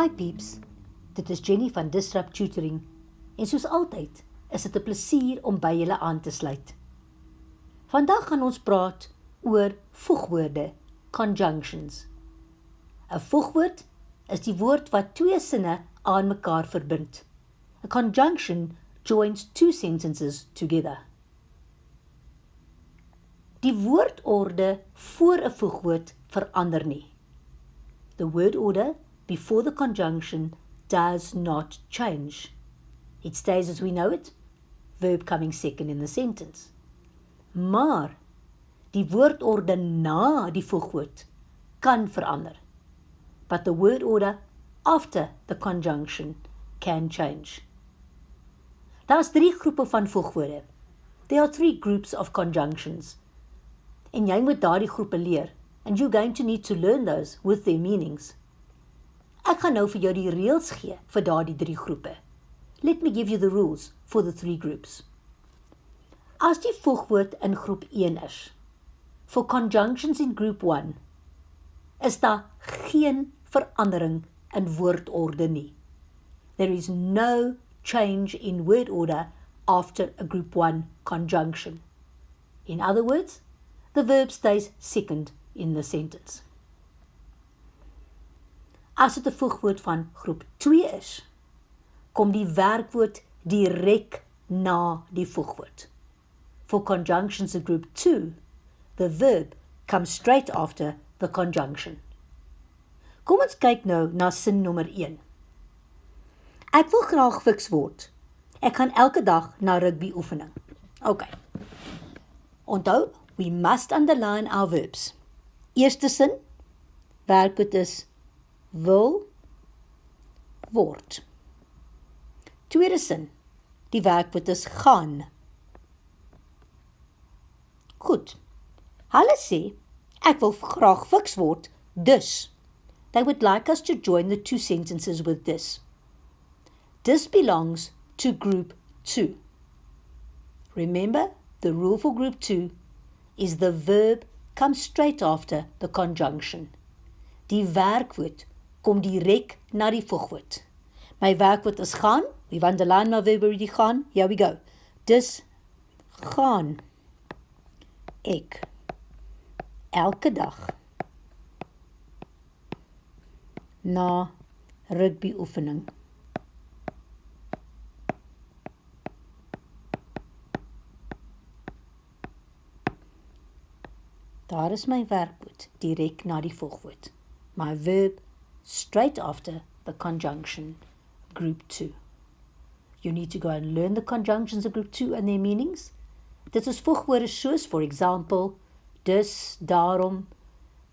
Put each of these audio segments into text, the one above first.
Hi peeps, dit is Jenny van Disrupt Tutoring en soos altyd is dit 'n plesier om by julle aan te sluit. Vandag gaan ons praat oor voegwoorde, conjunctions. 'n Voegwoord is die woord wat twee sinne aan mekaar verbind. A conjunction joins two sentences together. Die woordorde voor 'n voegwoord verander nie. The word order before the conjunction does not change. It stays as we know it, verb coming second in the sentence. Maar die woordorde na die voegwoord kan verander. But the word order after the conjunction can change. Daar's 3 groepe van voegwoorde. There are 3 groups of conjunctions. En jy moet daardie groepe leer. And you're going to need to learn those with their meanings. Ek gaan nou vir jou die reëls gee vir daardie 3 groepe. Let me give you the rules for the 3 groups. As die voegwoord in groep 1 is, for conjunctions in group 1, is daar geen verandering in woordorde nie. There is no change in word order after a group 1 conjunction. In other words, the verb stays second in the sentence. As dit 'n voegwoord van groep 2 is, kom die werkwoord direk na die voegwoord. For conjunctions in group 2, the verb comes straight after the conjunction. Kom ons kyk nou na sin nommer 1. Ek wil graag fiks word. Ek gaan elke dag na rugby oefening. OK. Onthou, we must underline our verbs. Eerste sin, werkwoord is wil word. Tweede sin, die werkwoord is gaan. Goed. Hulle sê, ek wil graag fiks word, dus. They would like us to join the 2 sentences with this. This belongs to group 2. Remember, the rule for group 2 is the verb comes straight after the conjunction. Die werkwoord kom direk na die voegwoord. My werkwoord is gaan. We underline my verb already gaan. Here we go. Dus gaan ek elke dag na rugby oefening. Daar is my werkwoord direk na die voegwoord. My verb straight after the conjunction, group 2. You need to go and learn the conjunctions of group 2 and their meanings. Dit is voegwoorde soos, for example, dus, daarom,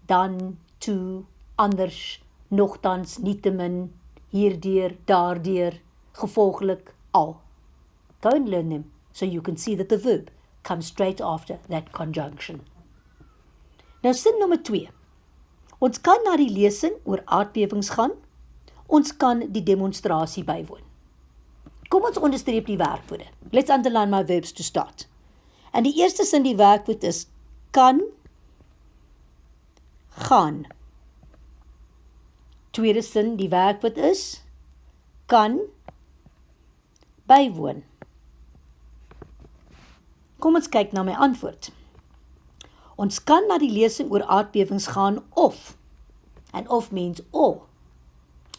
dan, toe, anders, nogtans, nietemin, hierdeur, daardeur, gevolglik, al. Go and learn them so you can see that the verb comes straight after that conjunction. Nou sin nommer 2. Ons kan na die lesing oor aardbewings gaan. Ons kan die demonstrasie bywoon. Kom ons onderstreep die werkwoorde. Let's underline my verbs to start. En die eerste sin die werkwoord is kan gaan. Tweede sin die werkwoord is kan bywoon. Kom ons kyk na my antwoord. Ons kan na die lesing oor aardbewings gaan of. And of means or.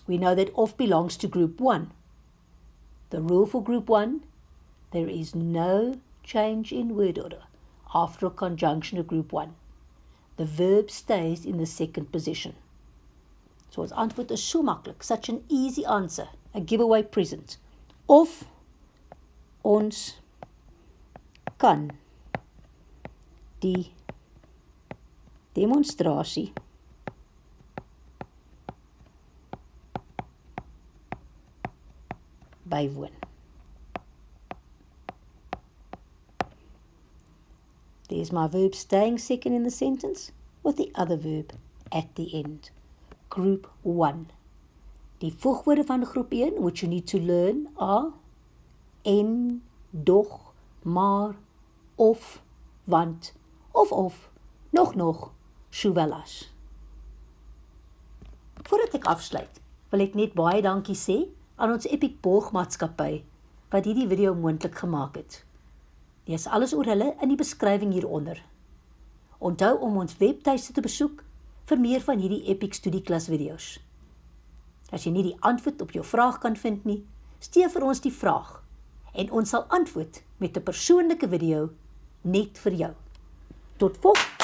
We know that of belongs to group 1. The rule for group 1, there is no change in word order after a conjunction of group 1. The verb stays in the second position. So ons antwoord is so maklik, such an easy answer, a giveaway present. Of ons kan die demonstrasie bywoon. There's my verb staying second in the sentence with the other verb at the end. Group 1. Die voegwoorde van groep 1, which you need to learn, are en, doch, maar, of, want, of, nog, sowel as. Voordat ek afsluit, wil ek net baie dankie sê aan ons Epic borgmaatskappy wat hierdie video moontlik gemaak het. Lees alles oor hulle in die beskrywing hieronder. Onthou om ons webtuiste te besoek vir meer van hierdie Epic studieklas video's. As jy nie die antwoord op jou vraag kan vind nie, stuur vir ons die vraag en ons sal antwoord met 'n persoonlike video net vir jou. Tot volgende